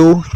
2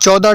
54